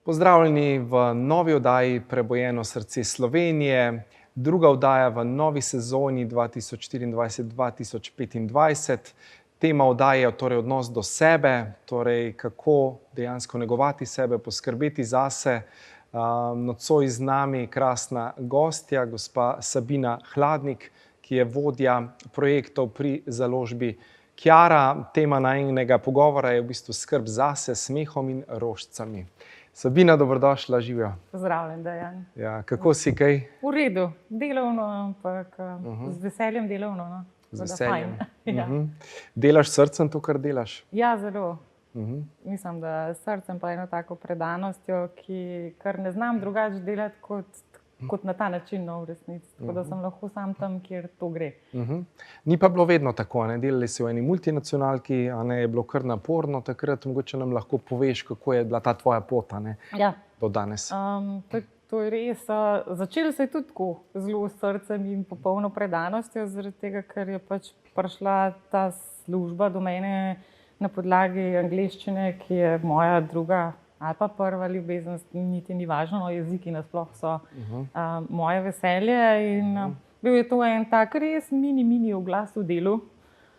Pozdravljeni v novi oddaji Prebojeno srce Slovenije, druga oddaja v novi sezoni 2024-2025. Tema oddaje je torej odnos do sebe, torej kako dejansko negovati sebe, poskrbeti zase. Nocoj z nami krasna gostja, gospa Sabina Hladnik, ki je vodja projektov pri založbi Kiara. Tema najinega pogovora je v bistvu skrb zase, smehom in rožicami. Sabina, dobrodošla, živijo. Pozdravljen, Dejan. Ja, kako si kaj? V redu, delovno, ampak z veseljem delovno. No? Z veseljem. Ja. Delaš srcem to, kar delaš? Ja, zelo. Mislim, da s srcem pa eno tako predanostjo, kar ne znam drugače delati kot na ta način, no, v resnici. Tako da sem lahko sam tam, kjer to gre. Ni pa bilo vedno tako, ne? Delali si v eni multinacionalki, a ne, je bilo kar naporno takrat. Mogoče nam lahko poveš, kako je bila ta tvoja pot, a ne, do danes. To je res. Začelo se je tudi tako zelo s srcem in popolno predanostjo, zaradi tega, ker je pač prišla ta služba do mene na podlagi angleščine, ki je moja druga ali pa prva ljubezen, niti ni važno, no, jeziki nasploh so moje veselje. In bil je to en tak res mini oglas v delu,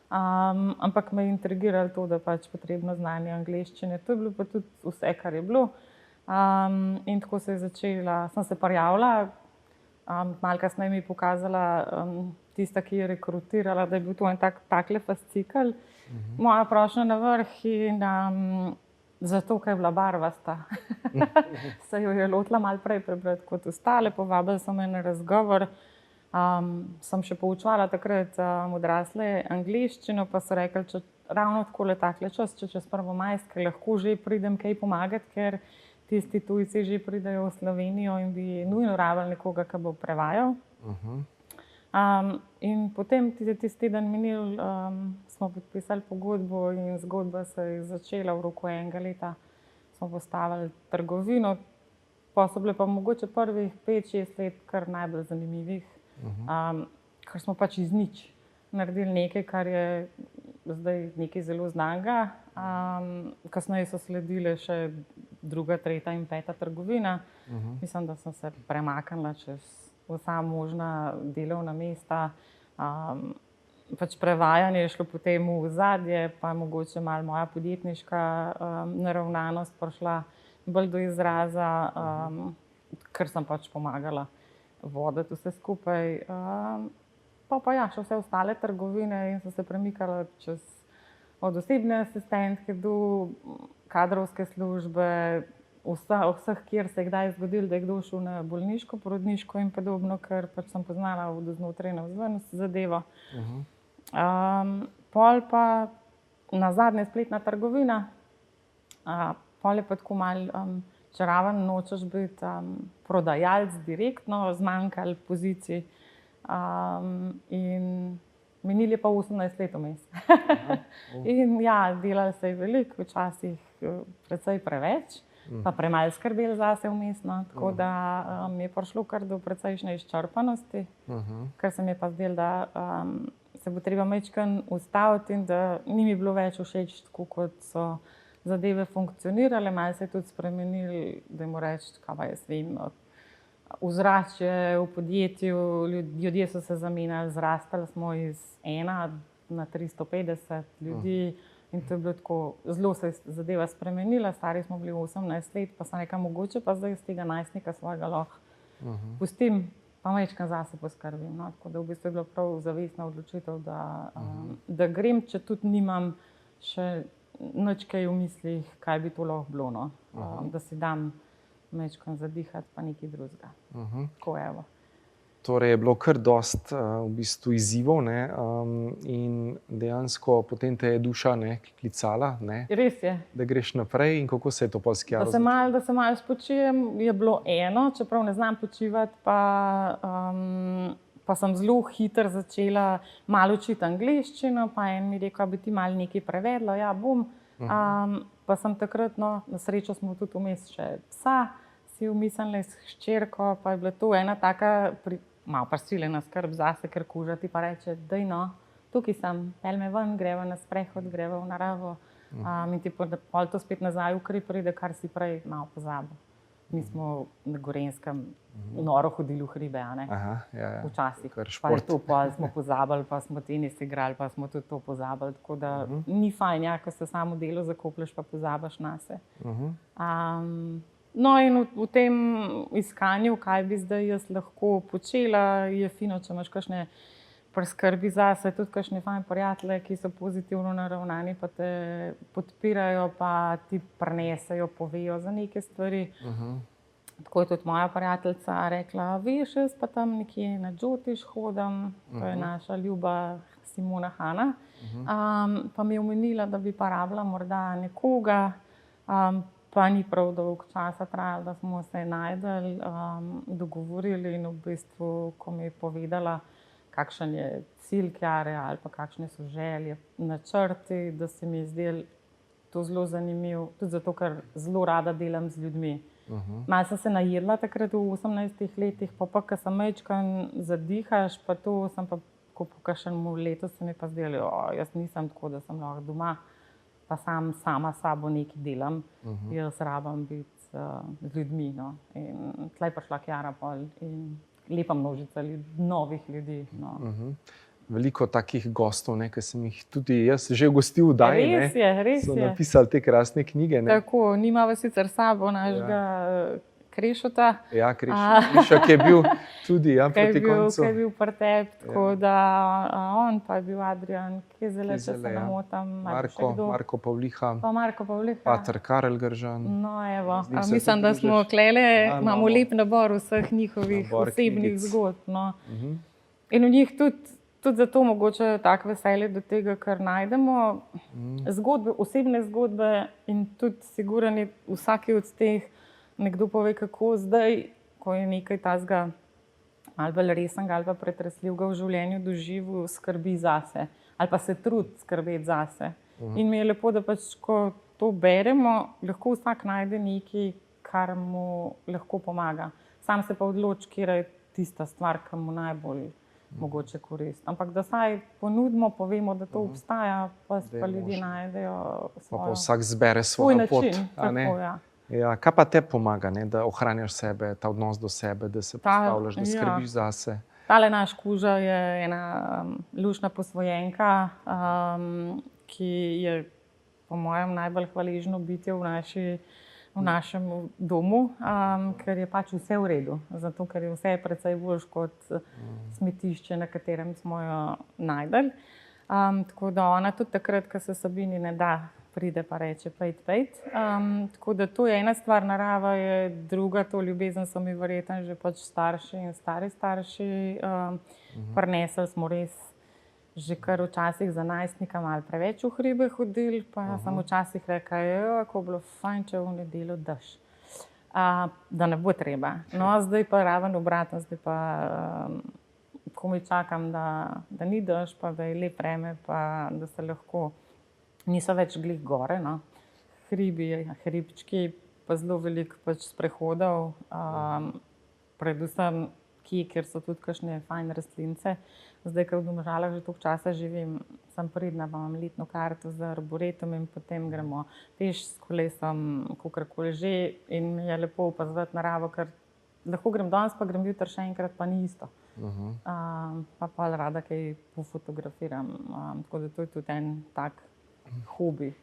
ampak me je intrigiralo to, da pač potrebno znanje angleščine. To je bilo pa tudi vse, kar je bilo. In tako se je začela, sem se prijavila, malo kasneje mi je pokazala tista, ki je rekrutirala, da je bil to en takle fascikel. Moja prošnja na vrh in zato, ker je bila barvasta. Se jo je lotila malo prej prebrati kot ostale, povabili so me na razgovor. Sem še poučevala takrat odrasle angleščino, pa so rekli, če ravno takole takle čas, če čez prvomajske lahko že pridem kaj pomagati, ker tisti tujci že pridejo v Slovenijo in bi nujno rabili nekoga, ki bo prevajal. In potem tisti teden minil, smo podpisali pogodbo in zgodba se je začela v roku enega leta. Smo postavili trgovino, pa so bile pa mogoče prvih 5-6 let kar najbolj zanimivih, ker smo pač iz nič naredili nekaj, kar je zdaj nekaj zelo znanega. Kasneje so sledile še druga, tretja in peta trgovina. Mislim, da sem se premaknila čez vsa možna delovna mesta. Pač prevajanje je šlo potem v ozadje, pa mogoče malo moja podjetniška naravnanost prišla bolj do izraza, ker sem pač pomagala voditi vse skupaj. Pa ja, še vse ostale trgovine in sem se premikala od osebne asistentke do kadrovske službe, vseh, kjer se je kdaj zgodilo, da je kdo šel na bolniško, porodniško in podobno, ker pač sem poznala od znotraj navzven zadevo. Pol pa nazadnje spletna trgovina, pol je pa tako malo, če raven nočeš biti prodajalec direktno, zmanjkalo pozicij. In minili je pa 18 let vmes. In ja, delalo se je veliko, včasih precej preveč, pa premalo skrbeli zase vmes, no. Tako da mi je prišlo kar do precejšnje izčrpanosti, ker se mi je pa zdelo, da se bo treba majčkeno ustaviti in da ni mi bilo več všeč tako, kot so zadeve funkcionirale. Malo se je tudi spremenilo, dajmo reči, kaj pa jaz vem, ozračje v podjetju, ljudje so se zamenjali, zrastali smo iz 1 na 350 ljudi in to je bilo tako, zelo se je zadeva spremenila. Stari smo bili 18 let, pa sem rekla, mogoče pa zdaj iz tega najstnika svojega lahko pustim, pa majčkeno zase poskrbim. No? Tako da v bistvu je bila prav zavestna odločitev, da grem, če tudi nimam še nič kaj v mislih, kaj bi to lahko bilo, no? Da si dam majčkeno zadihati, pa nekaj drugega. Tako evo. Torej je bilo kar dosti v bistvu izzivov, ne? In dejansko potem te je duša, ne, klicala, ne? Res je. Da greš naprej. In kako se je to pol s Kiaro začelo? Da se malo spočijem, je bilo eno, čeprav ne znam počivati, pa sem zelo hitro začela malo učiti angleščino, pa en mi je rekel, bi ti malo nekaj prevedla, ja bom. Pa sem takrat, no, na srečo smo tudi vmes še psa, si umislila s hčerko, pa je bila to ena taka malo prisiljena skrb zase, ker kuža ti pa reče, daj no, tukaj sem, pelj me ven, greva na sprehod, greva v naravo. In ti pol to spet nazaj ukri pride, kar si prej malo pozabil. Mi smo na Gorenjskem noro hodili v hribe, a ne? Aha, ja. Včasih. Kar Pa je šport. to, pa smo pozabili, pa smo tenis igrali, pa smo tudi to pozabili. Tako da ni fajn, ja, ko se samo delo zakoplješ, pa pozabiš nase. No, in v tem iskanju, kaj bi zdaj jaz lahko počela, je fino, če imaš kakšne preskrbi zase, tudi kakšne fajn prijatelje, ki so pozitivno naravnani, pa te podpirajo, pa ti prinesejo, povejo za neke stvari. Tako je tudi moja prijateljica rekla, veš, jaz pa tam nekje na Džotiš hodim, to je naša ljuba Simona Hanna, pa mi je omenila, da bi pa rabila morda nekoga, pa ni prav dolgo časa trajalo, da smo se najdeli, dogovorili in v bistvu, ko mi je povedala, kakšen je cilj Kjare ali pa kakšne so želje, načrti, da se mi je zdelo to zelo zanimivo, tudi zato, ker zelo rada delam z ljudmi. Malo sem se najedla takrat v 18 letih, pa ko sem majčken zadihaš, pa to sem pa, ko po kakšnemu letu se mi pa zdelo, jaz nisem tako, da sem lahko doma, pa sama s sabo nekaj delam, jaz rabim biti z ljudmi. No. In tlej je prišla Kjara pol in lepa množica novih ljudi. No. Veliko takih gostov, ki sem jih tudi jaz že gostil v Daji. Res so je. napisali te krasne knjige. Tako, nimava sicer sabo našega Krešota. Ja, Krešot je bil tudi proti koncu. Ki je bil pri tebi, tako da on pa je bil Adrian Kezele, če se ne motim. Marko Pavliha. Pa Marko Pavliha. Pater Karel Gržan. No, evo. Mislim, da smo klele, imamo lep nabor vseh njihovih osebnih zgodb. No. In v njih tudi zato mogoče tako veselje do tega, kar najdemo zgodbe, osebne zgodbe in tudi sigurno je vsaki od teh nekdo pove, kako zdaj, ko je nekaj tazga ali bolj resnega ali pa pretresljivega v življenju doživel, skrbi zase ali pa se trudi skrbeti zase. In mi je lepo, da pač, ko to beremo, lahko vsak najde nekaj, kar mu lahko pomaga. Sam se pa odloči, kje je tista stvar, ki mu najbolj mogoče korist. Ampak da saj ponudimo, povemo, da to obstaja, pa ljudje najdejo svojo. Pa vsak zbere svojo pot. Tako, ja. Ja, kaj pa te pomaga, da ohranjaš sebe, ta odnos do sebe, da se postavljaš, da skrbiš zase? Tale naš Kuža je ena luštna posvojenka, ki je po mojem najbolj hvaležno bitje v našem domu, ker je pač vse v redu. Zato, ker je vse precej boljš kot smetišče, na katerem smo jo najdeli. Tako da ona tudi takrat, ko se Sabini ne da, pride pa reče pejt. Tako da to je ena stvar, narava je druga, to ljubezen so mi verjetno že pač starši in stari starši prinesli, smo res že kar včasih za najstnika malo preveč v hribe hodili, pa sem včasih rekla, kako bilo fajn, če v nedeljo daš. Da ne bo treba. No, zdaj pa raven obratno, zdaj pa komaj čakam, da ni daš, pa da je lep vreme, pa da se lahko niso več glih gore, no. Hribčki, pa zelo veliko pač sprehodov, predvsem kjer so tudi kakšne fajn rastlince. Zdaj, ko v Domžalah že toliko časa živim, sem pridna, pa imam letno karto z arboretom in potem gremo peš s kolesom, kakorkoli že, in mi je lepo opazovati naravo, ker lahko grem danes, pa grem jutri še enkrat, pa ni isto. Pa rada kaj pofotografiram, tako da to je tudi en tak hobi.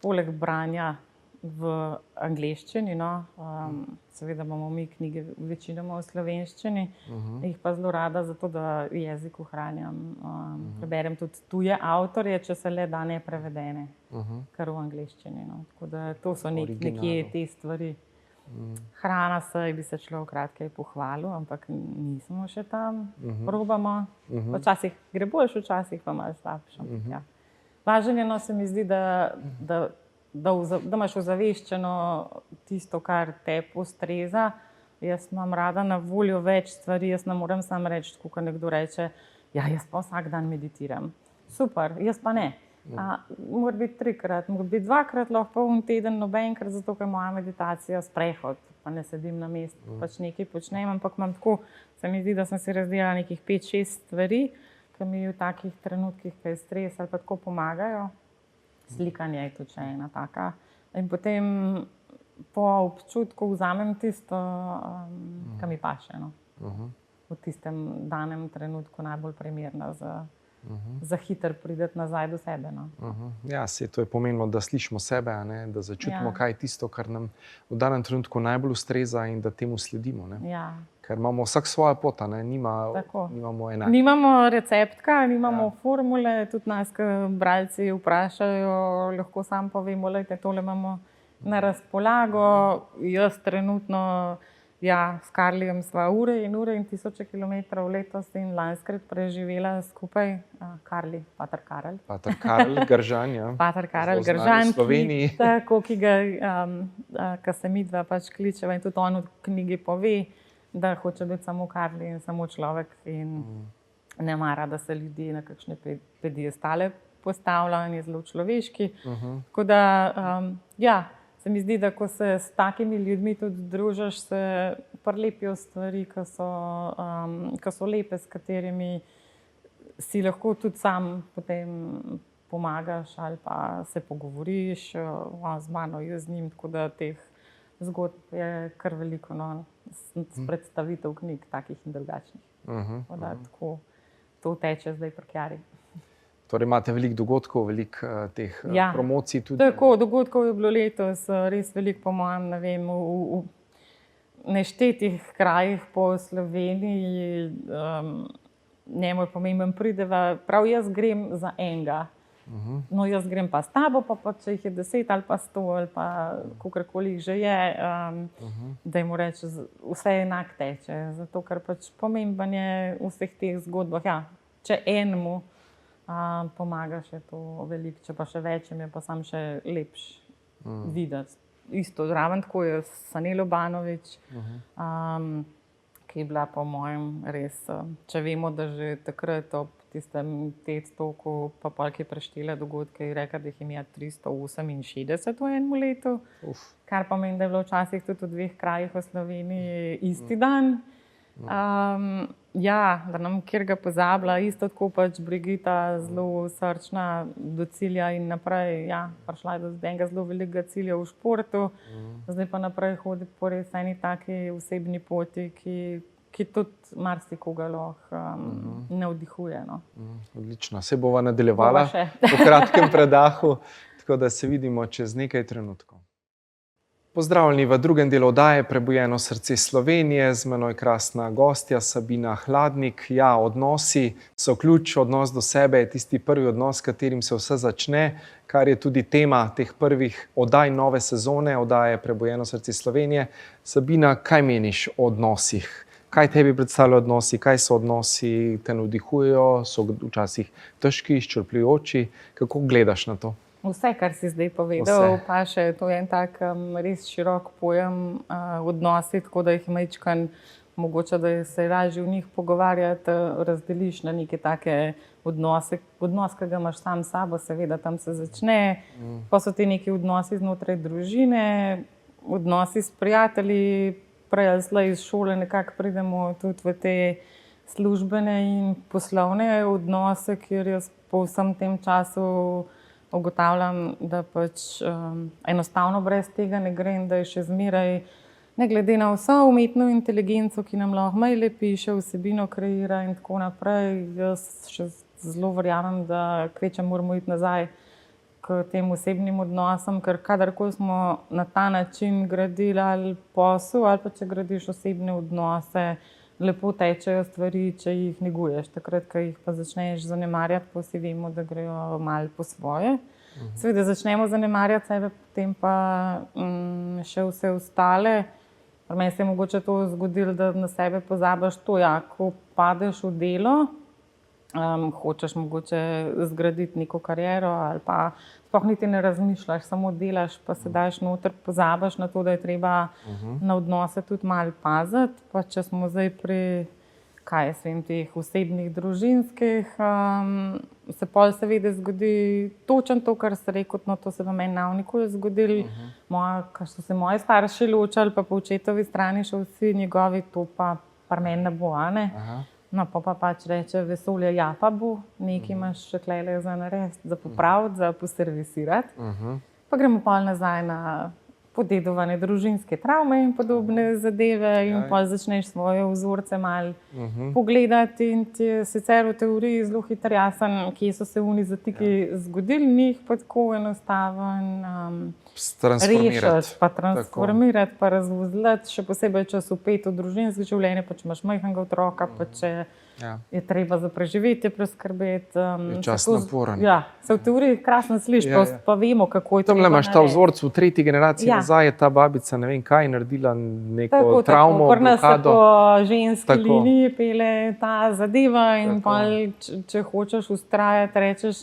Poleg branja v angleščini, no, seveda imamo mi knjige večinoma v slovenščini, jih pa zelo rada, zato da jezik ohranjam. Preberem tudi tuje avtorje, če se le da ne prevedene, kar v angleščini. No. Tako da to so nekje te stvari. Hrana bi se človek rad kaj pohvalil, ampak nismo še tam, probamo. Včasih gre boljše, včasih pa malo slabše. Važno se mi zdi, da imaš ozaveščeno tisto, kar te ustreza. Jaz imam rada na voljo več stvari, jaz ne morem samo reči, ko nekdo reče, ja, jaz pa vsak dan meditiram. Super, jaz pa ne. Mora biti 3-krat, mora biti 2-krat, lahko pa teden nobenkrat, zato ker je moja meditacija sprehod, pa ne sedim na mestu, pač nekaj počnem, ampak imam tako, se mi zdi, da sem si razdelala nekih 5-6 stvari, ki mi v takih trenutkih, ki je stres ali pa tako pomagajo. Slikanje je tudi še ena taka. In potem po občutku vzamem tisto, kar mi paše. No. V tistem danem trenutku najbolj primerna za hiter prideti nazaj do sebe. No. Ja, to je pomenilo, da slišimo sebe, a ne? Da začutimo, kaj je tisto, kar nam v danem trenutku najbolj ustreza in da temu sledimo. Ne? Ja. Ker imamo vsak svojo pot, nimamo enako. Nimamo receptka, nimamo formule, tudi nas, ki bralci vprašajo, lahko sam povemo, da tole imamo na razpolago. Jaz trenutno s Karlijem sva ure in tisoče kilometrov letos in lanskrat preživela skupaj. Karli, Pater Karel. Pater Karel Gržan, ja. Pater Karel Gržan, ki ga se midva pač kličeva in tudi on v knjigi pove, da hoče biti samo Karli in samo človek in ne mara, da se ljudi na kakšne pedestale postavlja in je zelo človeški. Tako da, se mi zdi, da ko se s takimi ljudmi tudi družiš, se prilepijo stvari, ki so lepe, s katerimi si lahko tudi sam potem pomagaš ali pa se pogovoriš z mano, jaz z njim, tako da teh zgodb je kar veliko, no, predstavitev knjig, takih in drugačnih. Tako to teče zdaj pri Kjari. Torej imate veliko dogodkov, veliko teh promocij tudi? Tako, dogodkov je bilo letos res veliko, po mojem, ne vem, v neštetih krajih po Sloveniji. Njemu je pomemben prideva, prav jaz grem za enega. No, jaz grem pa s tabo, pa če jih je 10 ali pa 100 ali pa kakorkoli jih že je, da jim reče, vse enak teče. Zato, ker pač pomemben je v vseh teh zgodbah. Če enemu pomagaš, je to veliko, če pa še več, je pa sam še lepš videti. Isto zraven, tako je Sanelo Banović, ki je bila po mojem res, če vemo, da že takrat ob tistem TED-talku, pa polk je preštela dogodke in rekla, da jih je 368 v enem letu, kar pomeni, da je bilo včasih tudi v 2 krajih v Sloveniji isti dan. Da nam kjer ga pozabila, isto tako pač Brigita, zelo srčna do cilja in naprej, prišla je do enega zelo velikega cilja v športu, zdaj pa naprej hodi po res eni taki osebni poti, ki tudi marsikoga lahko navdihuje. No. Odlično, se bova nadaljevala po kratkem predahu, tako da se vidimo čez nekaj trenutkov. Pozdravljeni v drugem delu oddaje Prebujeno srce Slovenije, z menoj krasna gostja Sabina Hladnik. Odnosi so ključ, odnos do sebe je tisti prvi odnos, s katerim se vse začne, kar je tudi tema teh prvih oddaj nove sezone, oddaje Prebujeno srce Slovenije. Sabina, kaj meniš o odnosih? Kaj tebi predstavljajo odnosi? Kaj so odnosi, te navdihujejo? So včasih težki, izčrpljujoči? Kako gledaš na to? Vse, kar si zdaj povedal, pa še to je en tak res širok pojem odnosi, tako da jih majčkan, mogoče, da se lažje v njih pogovarjati, razdeliš na neke take odnose. Odnos, ki ga imaš sam s sabo, seveda tam se začne, pa so ti neki odnosi znotraj družine, odnosi s prijatelji, prej ali slej iz šole nekako pridemo tudi v te službene in poslovne odnose, kjer jaz po vsem tem času ugotavljam, da pač enostavno brez tega ne gre in da je še zmeraj, ne glede na vso umetno inteligenco, ki nam lahko maile piše, vsebino kreira in tako naprej, jaz še zelo verjamem, da kvečem moramo iti nazaj k tem osebnim odnosom, ker kadarkoli smo na ta način gradili ali posel ali pa če gradiš osebne odnose, lepo tečejo stvari, če jih neguješ. Takrat, ko jih pa začneš zanemarjati, pa vsi vemo, da grejo malo po svoje. Seveda začnemo zanemarjati sebe, potem pa še vse ostale. Pri meni se je mogoče to zgodilo, da na sebe pozabiš to, ko padeš v delo, hočeš mogoče zgraditi neko kariero ali pa sploh niti ne razmišljaš, samo delaš, pa se daš noter, pozabiš na to, da je treba na odnose tudi malo paziti. Pa če smo zdaj pri, teh osebnih, družinskih, se pol seveda zgodi točno to, kar si rekel, no to se pa meni nikoli zgodilo. Ko so se moji starši ločili, pa po očetovi strani še vsi njegovi, to pa pri meni ne bo, a ne? No, pa pač reče vesolje, pa bo, nekaj imaš še tlele za narediti, za popraviti, za poservisirati. Pa gremo pol nazaj na podedovane družinske travme in podobne zadeve, in pa začneš svoje vzorce malo pogledati. In ti je sicer v teoriji zelo hitro jasno, kje so se oni zatiki zgodili, njih pa tako enostaven rešiti, pa transformirati, pa razvozlati, še posebej, če so vpeti v družinsko življenje, pa če imaš majhnega otroka, pa če je treba za preživetje preskrbeti. Čas naporen. Ja, se v teoriji krasno sliši, pa vemo, kako je to. Tam imaš ta vzorc v tretji generaciji nazaj, je ta babica ne vem kaj naredila, neko travmo, blokado. Pri nas se po ženski liniji pele ta zadeva in pa, če hočeš vztrajati, rečeš,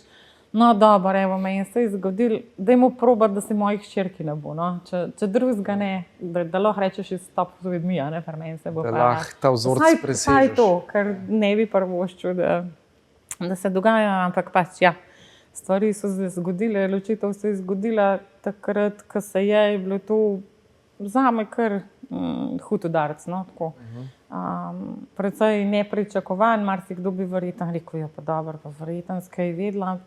no dobro, evo, meni se je zgodil, dajmo probati, da se mojih hčerki ne bo. No? Če drugega ne, da lahko rečeš izstop z ljudmi, ne, pri meni se bo da lahko ta vzorc presežeš. Saj to, ker ne bi prvoščil, da se dogaja, ampak pač ja, stvari so se zgodile, ločitev se je zgodila takrat, ko se je bilo to zame kar hud udarec, no, tako. Predvsej nepričakovan, marsikdo bi verjetno rekel, ja pa dobro, pa verjetno skaj vedela.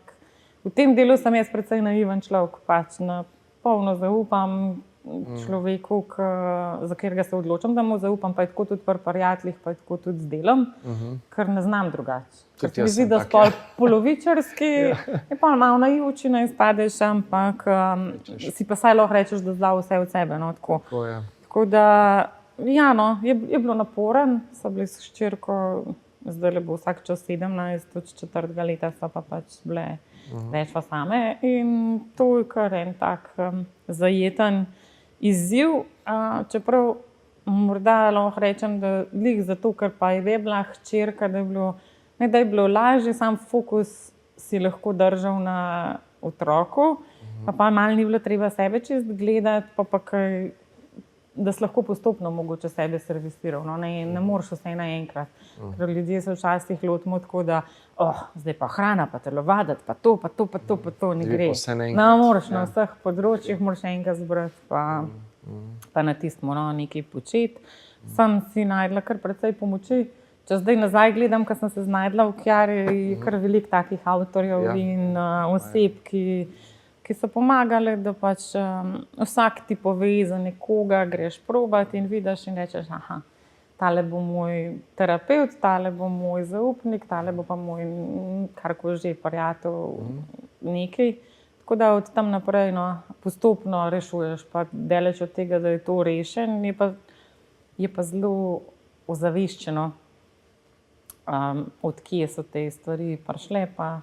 V tem delu sem jaz precej naiven človek, pač na polno zaupam človeku, za katerega se odločam, da mu zaupam, pa je tako tudi pri prijateljih, pa je tako tudi z delom, ker ne znam drugače. Ker ti zdi, da spol polovičarski, je pa malo naivčina in spadeš, ampak si pa saj lahko rečeš, da zdal vse od sebe. No, tako da, ja, no, je bilo naporen, so bili s hčerko, zdaj le bo vsak čas 17, od 4. leta so pa pač bile več pa same in to je kar en tak zajeten izziv, čeprav morda lahko rečem, da glih zato, ker pa je bila hčerka, da je bilo lažje, sam fokus si lahko držal na otroku, pa malo ni bilo treba sebe čist gledati, pa kaj, da si lahko postopno mogoče sebe servisiral, no? Ne moreš vse naenkrat. Ker ljudje se včasih lotimo tako, da zdaj pa hrana, pa telovaditi, pa to ne gre. Ne moreš na vseh področjih, moraš enkrat zbrati, pa na tistem nekaj početi. Sam si najdla kar precej pomoči. Če zdaj nazaj gledam, ko sem se znajdla v Kjari, je kar veliko takih avtorjev in oseb, ki so pomagali, da pač vsak ti pove za nekoga, greš probati in vidiš in rečeš, aha, tale bo moj terapevt, tale bo moj zaupnik, tale bo pa moj karkoli že prijatelj, nekaj. Tako da od tam naprej postopno rešuješ, pa daleč od tega, da je to rešen, je pa zelo ozaveščeno, od kje so te stvari prišle, pa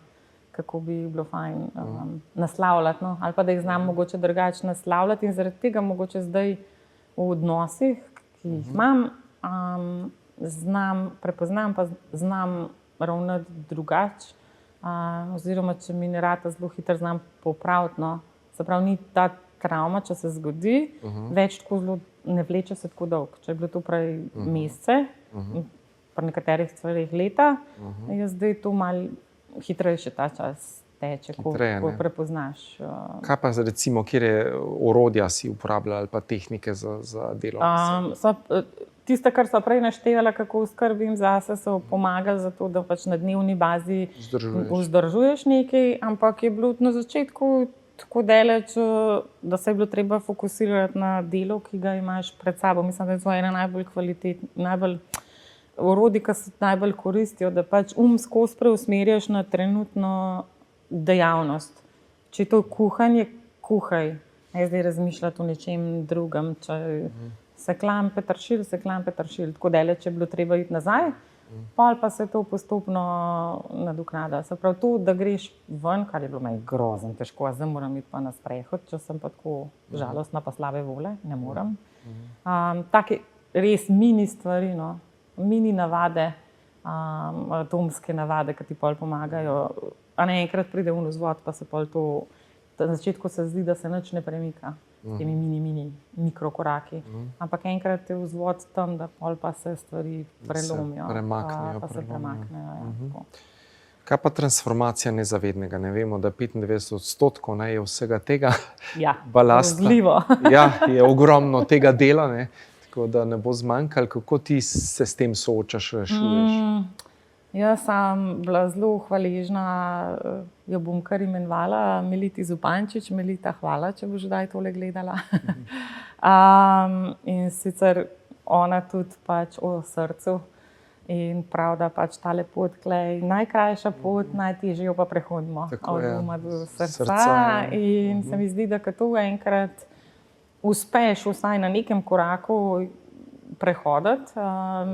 kako bi bilo fajn naslavljati, no? Ali pa da jih znam mogoče drugače naslavljati in zaradi tega mogoče zdaj v odnosih, ki jih imam, prepoznam pa znam ravnati drugače, oziroma če mi ne rata zelo hitro znam popraviti, no? Se pravi, ni ta travma, če se zgodi, več tako zelo ne vleče se tako dolgo. Če je bilo to prej mesece, pri nekaterih stvarih leta, je zdaj to malo hitrejše ta čas teče, ko prepoznaš. Kaj pa recimo, kjer orodja si uporabljala ali pa tehnike za delo? Tiste, kar so prej naštevala, kako skrbim zase, so pomagali za to, da pač na dnevni bazi vzdržuješ nekaj, ampak je bilo na začetku tako daleč, da se je bilo treba fokusirati na delo, ki ga imaš pred sabo. Mislim, da je to ena najbolj kvalitetnih, orodij, ki se najbolj koristijo, da pač skozi preusmerjaš na trenutno dejavnost. Če je to kuhanje, kuhaj. Ne zdaj razmišljati o nečem drugem. Če seklam peteršilj. Tako daleč je bilo treba iti nazaj, pol pa se to postopno nadoknada. Se pravi to, da greš ven, kar je bilo meni grozno težko, zdaj moram iti pa na sprehod, če sem pa tako žalostna pa slabe vole, ne moram. Take res mini stvari, no. Mini navade, atomske navade, ki ti pol pomagajo. A ne enkrat pride v vzvod, pa se pol to, na začetku se zdi, da se nič ne premika s temi mini mikrokoraki. Ampak enkrat je vzvod tam, da pol pa se stvari prelomijo. Pa se premaknejo. Kaj pa transformacija nezavednega? Ne vemo, da 95% je vsega tega balasta. Grozljivo. Je ogromno tega dela, ne? Tako da ne bo zmanjkalo. Kako ti se s tem soočaš, rešuješ? Jaz sem bila zelo hvaležna, jo bom kar imenovala Meliti Zupančič. Melita, hvala, če boš kdaj tole gledala. In sicer ona tudi pač o srcu in prav, da pač tale pot je najkrajša pot, najtežje jo pa prehodimo od uma do srca. In se mi zdi, da ko to enkrat uspeš vsaj na nekem koraku prehoditi,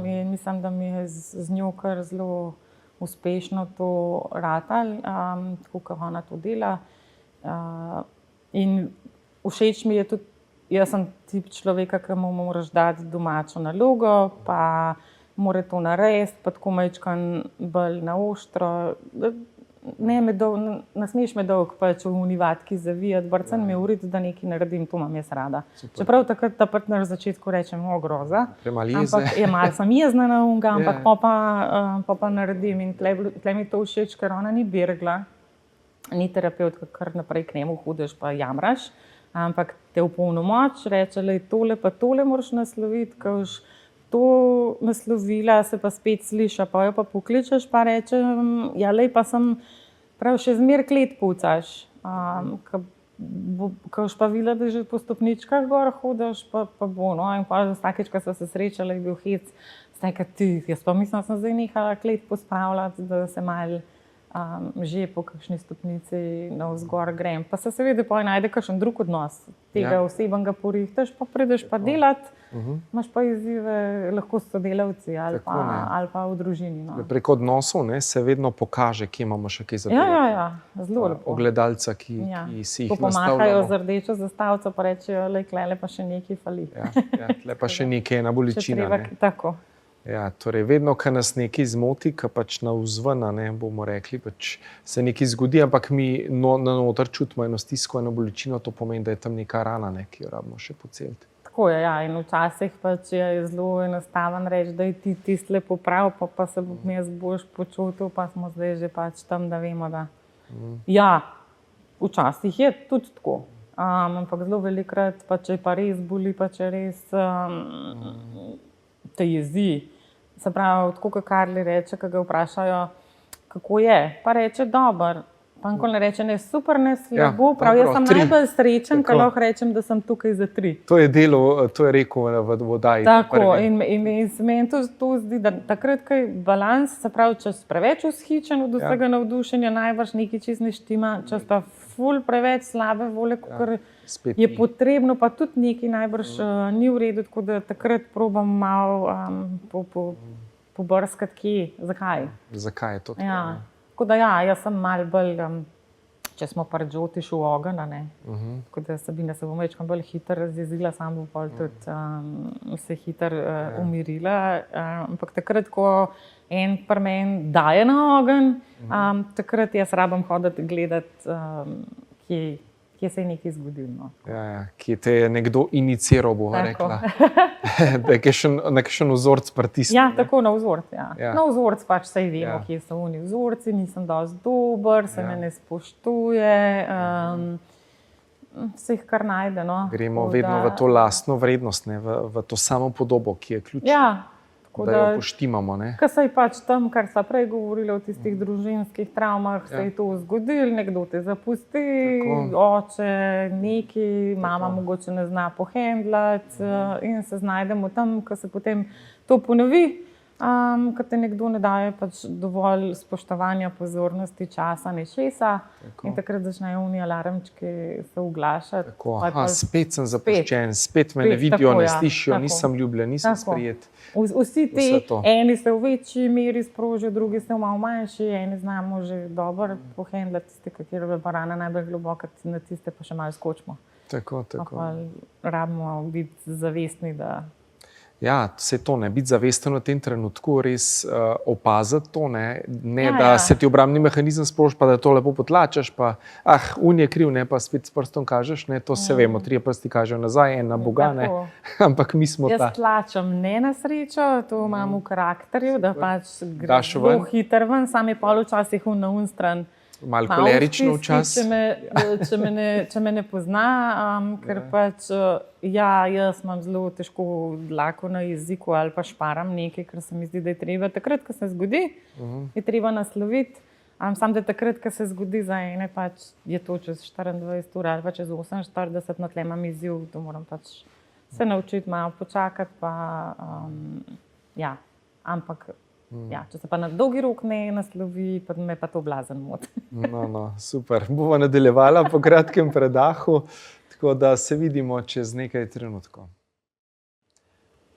in mislim, da mi je z njo kar zelo uspešno to ratalo, tako kot ona to dela. In všeč mi je tudi, jaz sem tip človeka, ki mu moraš dati domačo nalogo, pa mora to narediti, pa tako majčkan bolj na ostro. Ne smeš me dolgo pač v univatki zavijati, barcen me uriti, da nekaj naredim, to imam jaz rada. Čeprav takrat na začetku rečem, groza. Ampak malo sem jezna na unga, ampak pa naredim. In tle mi to všeč, ker ona ni bergla, ni terapeutka, kar naprej k njemu hodiš pa jamraš, ampak te v polno moč reče, le tole pa tole moraš nasloviti, ko už to naslovila, se pa spet sliša, pa jo pa pokličeš, pa reče, ja, lej pa sem prav še zmer klet pucaš. Ko už pa videla, da že po stopničkah gor hodiš, pa bo, no, in pa vsakeč, ko sva se srečala, je bil hec, stajka ti, jaz pa mislim, da sem zdaj nehala klet pospravljati, da se malo že po kakšni stopnici navzgor grem. Pa se seveda najde kakšen drug odnos. Tega osebnega porihtaš, pa prideš pa delati, imaš pa izzive lahko s sodelavci ali pa v družini. No. Preko odnosov se vedno pokaže, kje imamo še kaj za delati. Ja, zelo lepo. Ogledalca, ki si jih nastavljamo. Pomakajo z rdečo zastavico, pa rečejo, klele pa še nekaj fali. Tle pa še nekaj, ena bolečina. Tako. Ja, torej vedno, ko nas nekaj zmoti, ko pač navzven, bomo rekli, pač se nekaj zgodi, ampak mi na noter čutimo eno stisko, eno bolečino, to pomeni, da je tam neka rana, ki jo rabimo še poceliti. Tako je, ja, in včasih pač je zelo enostaven reči, da je ti tisto lepo prav, pa se jaz boš počutil, pa smo zdaj že pač tam, da vemo, da ja, včasih je tudi tako, ampak zelo velikokrat, pa če pa res boli, pa če res te jezi. Se pravi, tako kot Karli reče, ko ga vprašajo, kako je, pa reče dobro. Pa nikoli ne reče, ne super, ne slabo, jaz sem najbolj srečen, ko lahko rečem, da sem tukaj za 3. To je rekel v oddaji. Tako, in meni to zdi, da takrat, ko je balans, se pravi, če si preveč vzhičen od vsega navdušenja, najbrž nekaj čist ne štima, če si pa ful preveč slabe volje, ker je potrebno, pa tudi nekaj najbrž ni v redu, tako da takrat probam malo pobrskati kje, zakaj. Zakaj je to tako? Ja. Tako da jaz sem malo bolj, če smo pa Džotiš v ogen, tako da Sabina se bo večkrat bolj hitro razjezila, sam bo pol tudi se hitro umirila. Ampak takrat, ko en pri meni daje na ogen, takrat jaz rabim hoditi gledati, kje se je nekaj zgodilo. Ja, kje te je nekdo iniciral, bova rekla. Da je nekakšen vzorc pritisnil. Ja, tako na vzorc, Na vzorc pač saj vemo, kje so oni vzorci, nisem dosti dober, se me ne spoštuje, se jih kar najde, no. Gremo vedno v to lastno vrednost, v to samo podobo, ki je ključna. Ja. Da jo poštimamo. Ko se je pač tam, kar sva prej govorila o tistih družinskih travmah, se je to zgodilo, nekdo te zapusti, oče neki, mama mogoče ne zna pohendlati in se znajdemo tam, ko se potem to ponovi, ko te nekdo ne daje pač dovolj spoštovanja, pozornosti, časa, nečesa in takrat začnejo oni alarmčki se oglašati. Spet sem zapuščen, spet me ne vidijo, ne slišijo, nisem ljubljen, nisem sprejet. Vsi ti, eni se v večji meri sprožijo, drugi se v malo manjši, eni znamo že dobro pohendlati tiste, katero je pa rana najbolj globoka, na tiste pa še malo skočimo. Tako. Rabimo biti zavestni, da... Ja, vse to, biti zavesten v tem trenutku, res opaziti to, da se ti obrambni mehanizem sproži, pa da to lepo potlačaš, pa un je kriv, pa spet s prstom kažeš, to se vemo, 3 prsti kažejo nazaj, en na Boga, ampak mi smo ta. Jaz tlačam ne na srečo, to imam v karakterju, da pač gre zelo hitro ven, sam je pol včasih na un stran. Malo kolerično stiski, včasih. če me ne pozna, ker pač jaz imam zelo težko dlako na jeziku ali pa šparam nekaj, kar se mi zdi, da je treba. Takrat, ko se zgodi, je treba nasloviti. Sam da takrat, ko se zgodi za ene, pač je to čez 24 ur ali pa čez 48, no tle imam izziv, to moram pač se naučiti malo počakati, pa ja, ampak ja, če se pa na dolgi rok ne naslovi, pa me pa to blazen moti. No, super. Bova nadaljevala po kratkem predahu, tako da se vidimo čez nekaj trenutkov.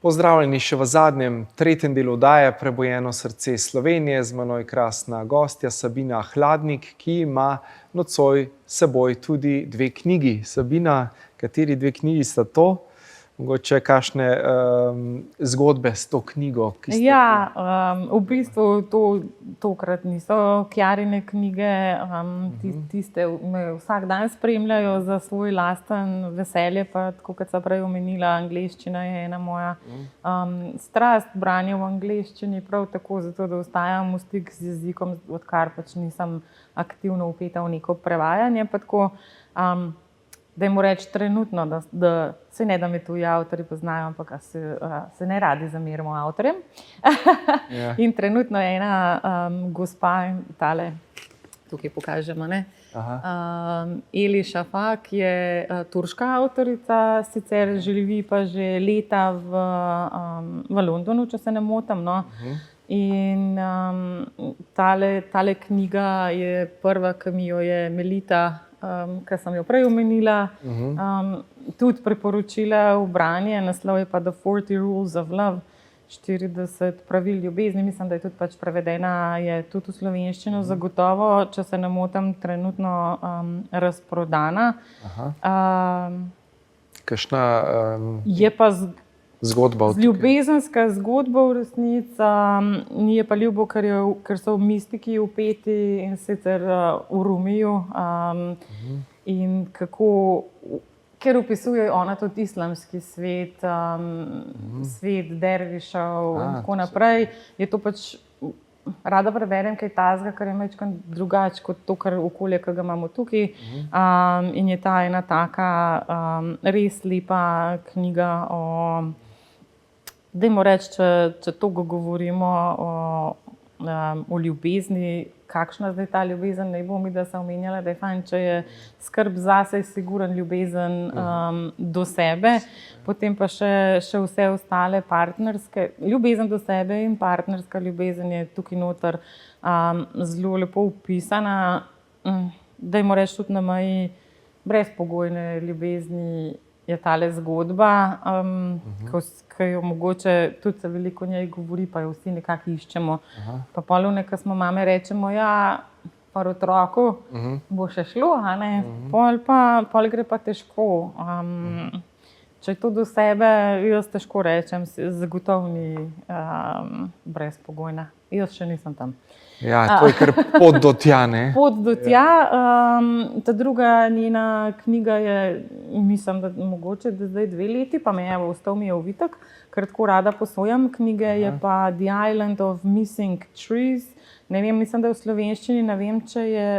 Pozdravljeni še v zadnjem, tretjem delu oddaje Prebujeno srce Slovenije. Z menoj krasna gostja Sabina Hladnik, ki ima nocoj s seboj tudi 2 knjigi. Sabina, kateri 2 knjigi sta to? Mogoče kakšne zgodbe s to knjigo? Ja, v bistvu tokrat niso Kjarine knjige, tiste me vsak dan spremljajo za svoj lasten veselje, pa tako kot sem prej omenila, angleščina je ena moja strast, branje v angleščini, prav tako zato, da ostajam v stik z jezikom, odkar pač nisem aktivno vpeta v neko prevajanje, pa tako dajmo reči trenutno, da se ne da me tuji avtorji poznajo, ampak se ne radi zamerimo avtorjem. In trenutno je ena gospa, tale, tukaj pokažemo, ne? Eli Šafa, ki je turška avtorica, sicer živi pa že leta v Londonu, če se ne motim, no. In tale knjiga je prva, ki mi jo je Melita, ki sem jo prej omenila, tudi priporočila v branje, naslov je pa The 40 Rules of Love, 40 pravil ljubezni, mislim, da je tudi pač prevedena, je tudi v slovenščino, zagotovo, če se ne motim, trenutno razprodana. Kakšna je pa zgodba? Ljubezenska zgodba v resnici, mi je pa ljubo, ker so mistiki vpeti in sicer v Rumiju in kako, ker opisuje ona tudi islamski svet, svet dervišev in tako naprej, je to pač, rada preberem kaj tazga, kar je malo drugače kot to, kar okolje, ki ga imamo tukaj. In je ta ena taka res lepa knjiga o, dajmo reči, če toliko govorimo o ljubezni, kakšna zdaj ta ljubezen, ne bom mi, da sem omenjala, da je fajn, če je skrb zase siguren ljubezen do sebe, potem pa še vse ostale partnerske, ljubezen do sebe in partnerska ljubezen je tukaj noter zelo lepo opisana, dajmo reči tudi na meji brezpogojne ljubezni je tale zgodba, ki jo mogoče tudi se veliko o njej govori, pa jo vsi nekako iščemo. Pa polovne, ko smo mame, rečemo, ja, par otroku bo še šlo, a ne? Pol gre pa težko. Če je to do sebe, jaz težko rečem, zagotovo ni brezpogojna. Jaz še nisem tam. Ja, to je kar pot do tja, ne? Pot do tja. Ta druga njena knjiga je, mislim, da mogoče da zdaj 2 leti, pa ostal mi je ovitek, ker tako rada posojam knjige, je pa The Island of Missing Trees. Ne vem, mislim, da je v slovenščini, ne vem, če je,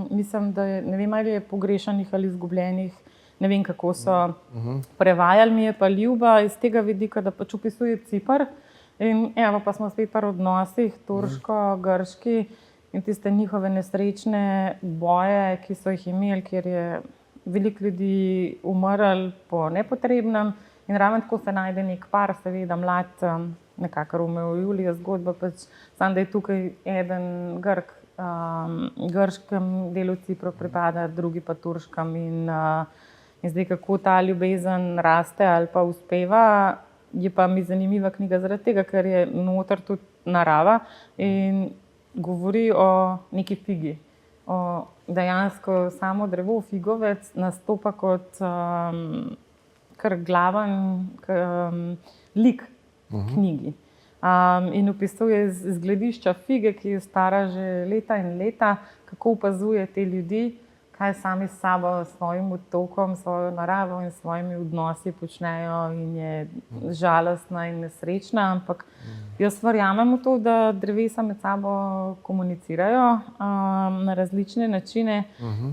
mislim, da je, ne vem, ali je pogrešanih ali izgubljenih, ne vem, kako so prevajali, mi je pa ljuba iz tega vidika, da pač opisuje Ciper. In evo, pa smo spet pri odnosih, turško-grški in tiste njihove nesrečne boje, ki so jih imeli, kjer je veliko ljudi umrlo po nepotrebnem. In ravno tako se najde nek par, seveda mlad, nekako Romeo in Julija zgodba, pač samo da je tukaj eden Grk, grškem delu Cipra pripada, drugi pa turškem. In zdaj, kako ta ljubezen raste ali pa uspeva, je pa mi zanimiva knjiga zaradi tega, ker je noter tudi narava in govori o neki figi. Dejansko samo drevo, figovec, nastopa kot kar glaven lik knjigi. In opisuje z gledišča fige, ki je stara že leta in leta, kako opazuje te ljudi, kaj sami s sabo, s svojim otokom, svojo naravo in svojimi odnosi počnejo in je žalostna in nesrečna, ampak jaz verjamem v to, da drevesa med sabo komunicirajo na različne načine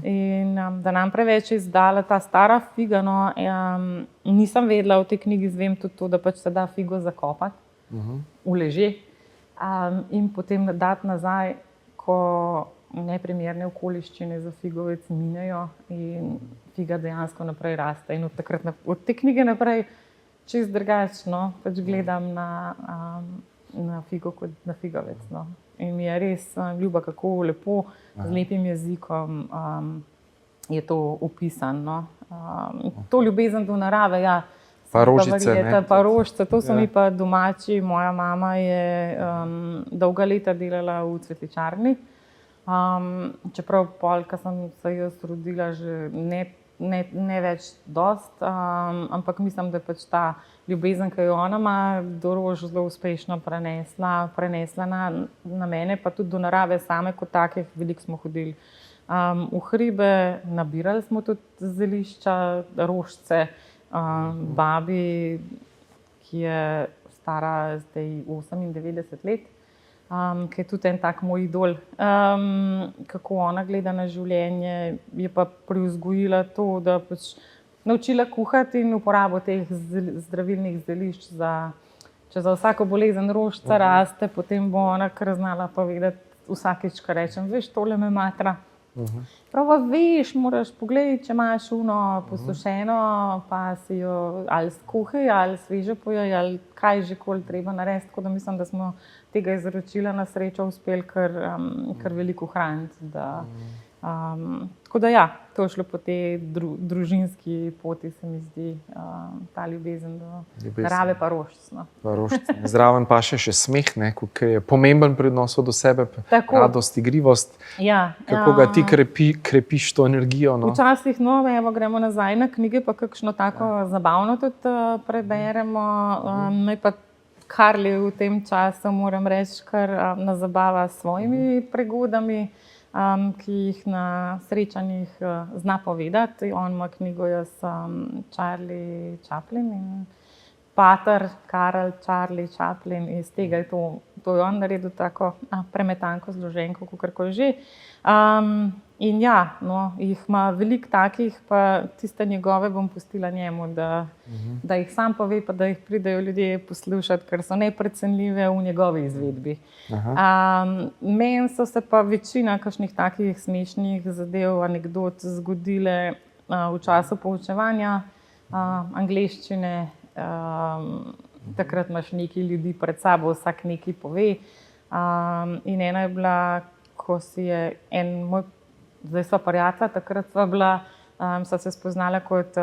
in da nam preveč je izdala ta stara figa. No, nisem vedela, v tej knjigi izvem tudi to, da pač se da figo zakopati v leže in potem dati nazaj, ko neprimerne okoliščine za figovec minejo in figa dejansko naprej raste. In od te knjige naprej čist drugačno pač gledam na figo kot na figovec. No. In mi je res ljuba, kako lepo, z lepim jezikom je to opisano. No. To ljubezen do narave, ja. Pa rožice, pa rožice, to so mi pa domači. Moja mama je dolga leta delala v cvetličarni. Čeprav pol, ko sem se jaz rodila, že ne več dost, ampak mislim, da je pač ta ljubezen, ki jo ona ima do rož, zelo uspešno prenesla na mene, pa tudi do narave same kot takih. Veliko smo hodili v hribe, nabirali smo tudi zelišča, rožice. Babi, ki je stara zdaj 98 let, ki je tudi en tak moj idol, kako ona gleda na življenje, je pa privzgojila to, da pač naučila kuhati in uporabo teh zdravilnih zelišč. Če za vsako bolezen rožica raste, potem bo ona kar znala povedati vsakič, ko rečem, veš, tole me matra. Prava, veš, moraš pogledati, če imaš posušeno, pa si jo ali skuhaj, ali sveže pojej, ali kaj že koli treba narediti. Tako da mislim, da smo tega izročila na srečo uspeli kar veliko hraniti. Tako da ja, to je šlo po tej družinski poti, se mi zdi, ta ljubezen do narave pa rožic. No. Zraven pa še smeh, ki je pomemben pri odnosu do sebe, radost, igrivost. Ja, kako ga ti krepiš to energijo? No? Včasih, gremo nazaj na knjige, pa kakšno tako zabavno tudi preberemo. Me pa Karli v tem času, moram reči, kar nas zabava s svojimi prigodami, ki jih na srečanjih zna povedati. On ima knjigo, jaz Charlie Chaplin in pater Karl Charlie Chaplin, iz tega je to je on naredil tako premetanko zloženko, kakorkoli že. In ja, no, jih ima veliko takih, pa tiste njegove bom pustila njemu, da jih sam pove, pa da jih pridejo ljudje poslušati, ker so neprecenljive v njegovi izvedbi. Meni so se pa večina kakšnih takih smešnih zadev, anekdot zgodile v času poučevanja angleščine. Takrat imaš nekaj ljudi pred sabo, vsak nekaj pove. In ena je bila, ko si je en moj, zdaj sva prijatelja, takrat sva se spoznala kot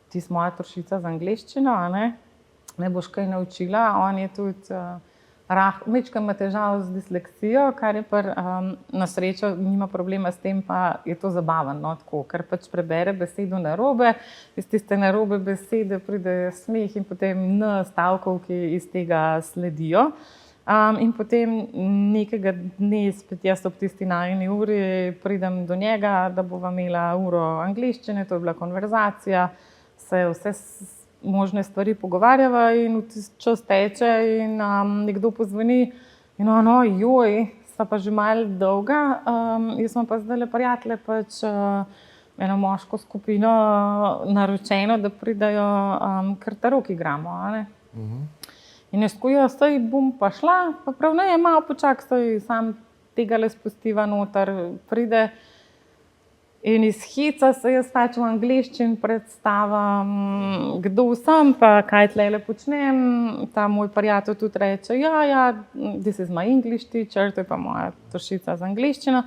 ti si moja trošica z angleščino, me boš kaj naučila. On je tudi majčkeno ima težav z disleksijo, kar je na srečo nima problema s tem, pa je to zabavno, tako, ker pač prebere besedo narobe, iz tiste narobe besede pride smeh in potem stavkov, ki iz tega sledijo. In potem nekega dne, spet jaz ob tisti najini uri, pridem do njega, da bova imela uro angleščine, to je bila konverzacija, se vse možne stvari pogovarjava in čas teče in nekdo pozvoni in joj, sva pa že malo dolga, jaz sem pa zdajle prijatelje, pač eno moško skupino naročeno, da pridajo kar tarok igramo, In jaz tako, saj bom pa šla, pa prav ne, malo počak, saj sam tega le spustiva noter, pride in iz heca se jaz pač v angleščini predstavim, kdo sem, pa kaj tlele počnem. Ta moj prijatelj tudi reče, ja, this is my English teacher, to je pa moja trošica z angleščino.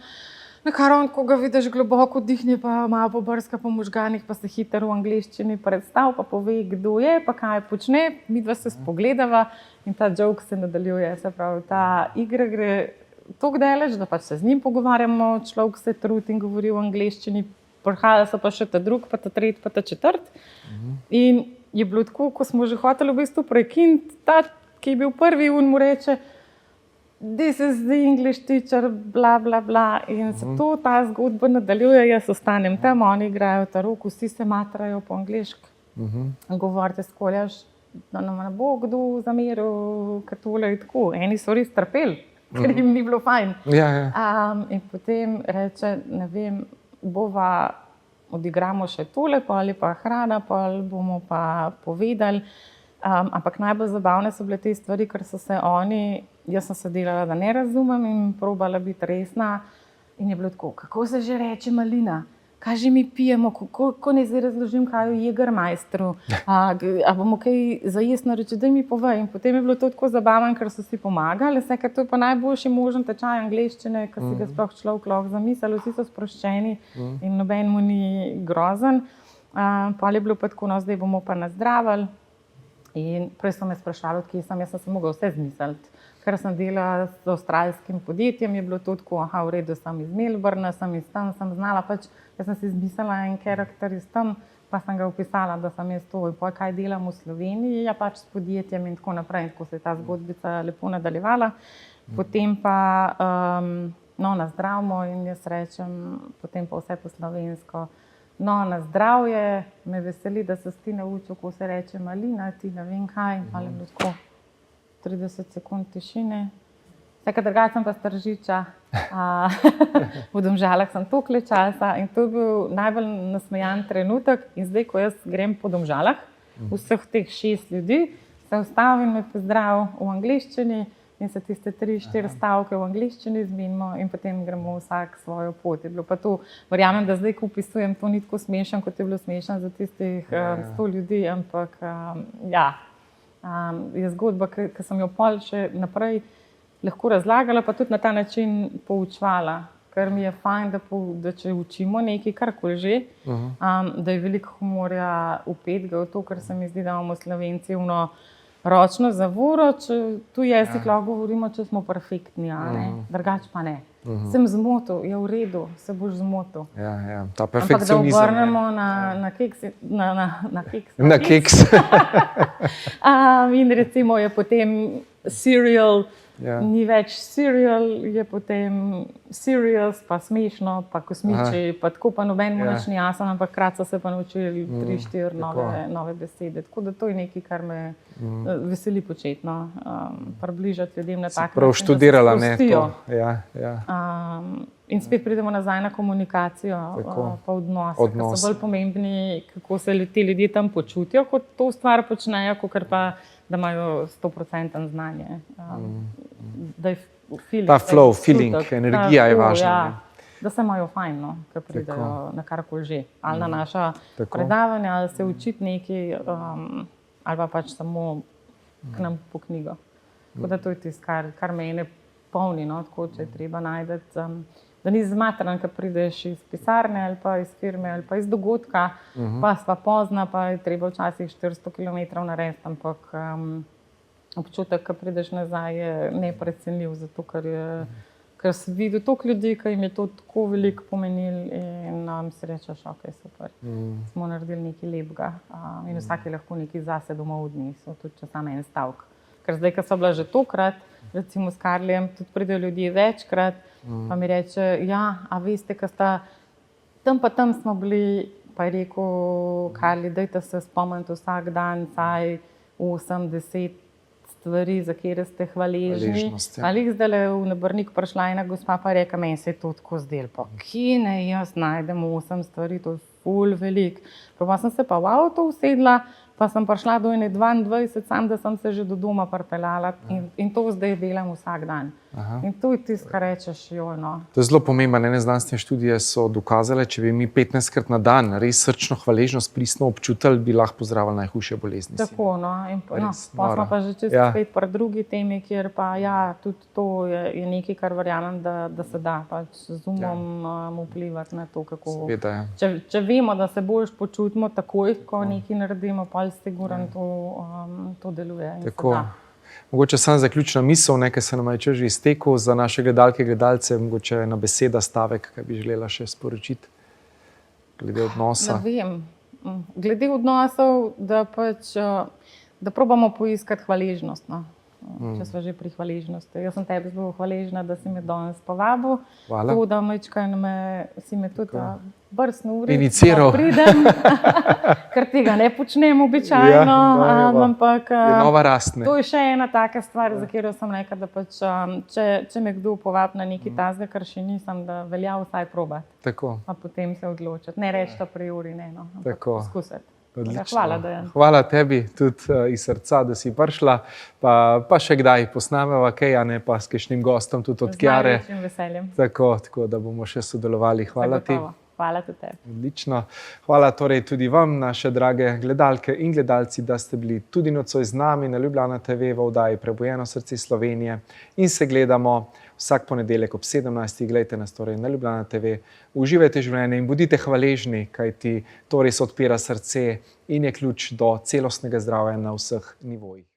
Na kar on, ko ga vidiš, globoko dihne, pa malo pobrska po možganih, pa se hitro v angleščini predstav, pa pove, kdo je, pa kaj počne. Midva se spogledava in ta joke se nadaljuje. Se pravi, ta igra gre toliko daleč, da pač se z njim pogovarjamo, človek se trudi in govori v angleščini, prihaja so pa še ta drug, pa ta tretji, pa ta četrt. In je bilo tako, ko smo že hoteli v bistvu prekiniti, ta, ki je bil prvi, on mu reče, this is the English teacher, bla, bla, bla. In se ta zgodba nadaljuje, jaz ostanem tam, oni igrajo ta rok, vsi se matrajo po angliški. Govorite skoljaš, da nam ne bo kdo zameril, ker tole je tako. Eni so res trpeli, ker jim ni bilo fajn. In potem reče, ne vem, odigramo še tole, ali pa hrana, ali bomo pa povedali. Ampak najbolj zabavne so bile te stvari, ker so se oni, jaz sem se delala, da ne razumem in probala biti resna. In je bilo tako, kako se že reče malina? Kaj že mi pijemo, kako ne zdaj razložim, kaj je Jägermeisteru, a bomo kaj zajesno reči, da mi povej. In potem je bilo to tako zabavno, ker so si pomagali, ker to je pa najboljši možen tečaj angleščine, ki si ga sploh človek lahko zamisli, vsi so sproščeni in noben mu ni grozen. Pol je bilo pa tako, no zdaj bomo pa nazdravili. In prej so me sprašali, odkje sem, jaz sem se mogla vse zmisliti. Ker sem delala z avstralskim podjetjem, je bilo to tako, v redu, sem iz Melbourna, sem iz tam, sem znala pač, jaz sem si izmislila en karakter iz tam, pa sem ga opisala, da sem jaz to, in pol kaj delam v Sloveniji, ja pač s podjetjem in tako naprej, in tako se je ta zgodbica lepo nadaljevala. Potem pa, nazdravimo in jaz rečem, potem pa vse po slovensko, na zdravje, me veseli, da se ti naučil, ko se reče malina, ti ne vem kaj, ali je tako. 30 sekund tišine. Vsega drugače sem pa Stržiča. V Domžalah sem toliko časa in to je bil najbolj nasmejan trenutek. In zdaj, ko jaz grem po Domžalah, vseh teh 6 ljudi, se ustavim in me pozdrav v angleščini in se tiste 3-4 stavke v angleščini zmenimo in potem gremo vsak svojo pot. Je bilo pa to, verjamem, da zdaj, ko opisujem, to ni tako smešen, kot je bilo smešen za tistih 100 ljudi, ampak je zgodba, ki sem jo pol še naprej lahko razlagala, pa tudi na ta način poučevala, ker mi je fajn, da če učimo nekaj, karkoli že, da je veliko humorja vpetega v to, ker se mi zdi, da imamo Slovenci ročno zavoro, tu jezik lahko govorimo, če smo perfektni, drugače pa ne. Sem zmotil, je v redu, se boš zmotil. Ta perfekcionizem. Ampak da obrnemo na keks. Na keks. In recimo je potem cereal, ni več cereal, je potem serious, pa smešno, pa kosmiči, pa tako pa noben mu nič ni jasen, ampak krat so se pa naučili 3-4 nove besede. Tako da to je nekaj, kar me veseli početi, približati ljudem na tak način, prav študirala, da se sprostijo. In spet Ja. pridemo nazaj na komunikacijo, pa odnose, ki so bolj pomembni, kako se ti ljudje tam počutijo, kot to stvar počnejo, kakor pa, da imajo 100% znanje. Ta flow, feeling, energija je važna. Da se imajo fajn, ko pridejo na karkoli že. Ali na naša predavanja, ali se učiti nekaj, ali pa pač samo k nam po knjigo. Tako da to je tisto, kar mene polni, tako, če je treba najdeti. Da ni zmatran, ko prideš iz pisarne ali pa iz firme ali pa iz dogodka, pa sva pozna, pa je treba včasih 400 km narediti, ampak občutek, ko prideš nazaj, je neprecenljiv, zato ker si videl toliko ljudi, ki jim je to tako veliko pomenilo in si rečeš, ok, super, smo naredili nekaj lepega in vsak je lahko nekaj zase domov odnesel, tudi če samo en stavek. Ker zdaj, ko so bila že tokrat, recimo s Karlijem, tudi pridejo ljudje večkrat, pa mi reče, a veste, ko sta tam pa tam smo bili, pa je rekel Karli, dajte se spomniti vsak dan, saj 8-10 stvari, za kere ste hvaležni. Ali jih zdaj v Nabrnik prišla ena gospa, pa reka, meni se je to tako zdelo, pa kje ne jaz najdem 8 stvari, to je ful velik. Pa sem se pa v avto usedla, pa sem prišla do 22, sam da sem se že do doma pripeljala in to zdaj delam vsak dan. In to je tisto, kar rečeš, To je zelo pomembno. Ene znanstvene študije so dokazale, če bi mi 15krat na dan res srčno hvaležnost pristno občutili, bi lahko pozdravili najhujše bolezni. Tako, pa smo pa že čez spet pri drugi temi, kjer pa tudi to je nekaj, kar verjamem, da se da pač z umom vplivati na to, kako. Če vemo, da se boljš počutimo takoj, ko nekaj naredimo, pa sigurno to deluje. Tako. Mogoče sam zaključna misel, nekaj se nam je čas že iztekel za naše gledalke, gledalce, mogoče ena beseda, stavek, kaj bi želela še sporočiti glede odnosa. Ne vem. Glede odnosov, da probamo poiskati hvaležnost. če smo že pri hvaležnosti. Jaz sem tebi zelo hvaležna, da si me danes povabil. Hvala. To, da si me tudi brstno uri, Iniciral. da pridem, ker tega ne počnem običajno, ampak je nova rast. to je še ena taka stvar, za katero sem rekla, da pač, če me kdo povabi na nekaj tazga, kar še nisem, da velja vsaj probati, Tako. pa potem se odločiti. Ne reči a priori, ne, no, ampak Tako. poskusiti. Odlično. Hvala, Dejan. Hvala tebi tudi iz srca, da si prišla, pa še kdaj posnameva kaj, a ne pa s kakšnim gostom tudi od Kjare. Z največjim veseljem. Tako, da bomo še sodelovali. Hvala ti. Zagotovo. Hvala tudi tebi. Odlično. Hvala torej tudi vam, naše drage gledalke in gledalci, da ste bili tudi nocoj z nami na Ljubljana TV v oddaji Prebujeno srce Slovenije in se gledamo vsak ponedeljek ob 17. Glejte nas torej na Ljubljana TV. Uživajte življenje in bodite hvaležni, kajti to res odpira srce in je ključ do celostnega zdravja na vseh nivojih.